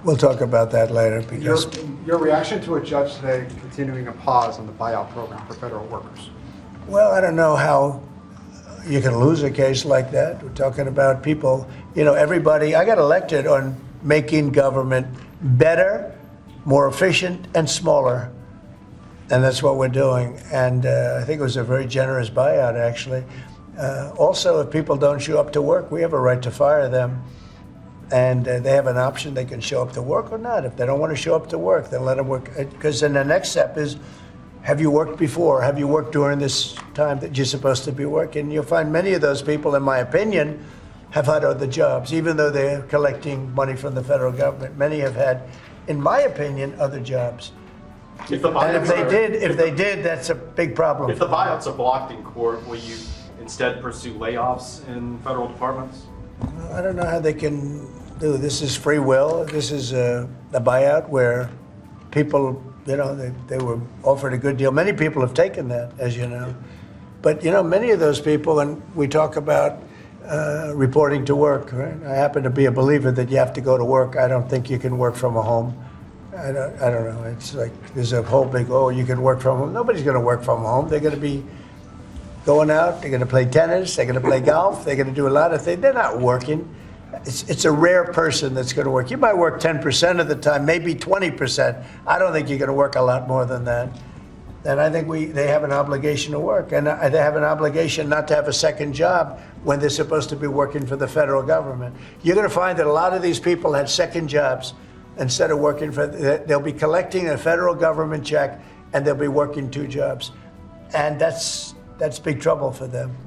We'll talk about that later because Your reaction to a judge today continuing a pause on the buyout program for federal workers? well, I don't know how you can lose a case like that. We're talking about people, everybody. I got elected on making government better, more efficient, and smaller. And that's what we're doing. And I think it was a very generous buyout, actually. Also, if people don't show up to work, we have a right to fire them. And they have an option. They can show up to work or not. If they don't want to show up to work, then let them work. Because then the next step is, have you worked before? Have you worked during this time that you're supposed to be working? You'll find many of those people, in my opinion, have had other jobs, even though they're collecting money from the federal government. Many have had, in my opinion, other jobs. If the And buyouts if they did, that's a big problem. if the buyouts are blocked in court, will you instead pursue layoffs in federal departments? I don't know how they can do. This is free will. This is a buyout where people, they were offered a good deal. Many people have taken that, as you know. But, many of those people, and we talk about reporting to work, right? I happen to be a believer that you have to go to work. I don't think you can work from a home. I don't know. It's like there's a whole big, you can work from home. Nobody's going to work from home. They're going to be going out. They're going to play tennis. They're going to play golf. They're going to do a lot of things. They're not working. It's a rare person that's going to work. You might work 10% of the time, maybe 20%. I don't think you're going to work a lot more than that. And I think they have an obligation to work. And they have an obligation not to have a second job when they're supposed to be working for the federal government. You're going to find that a lot of these people had second jobs instead of working they'll be collecting a federal government check and they'll be working two jobs. And that's big trouble for them.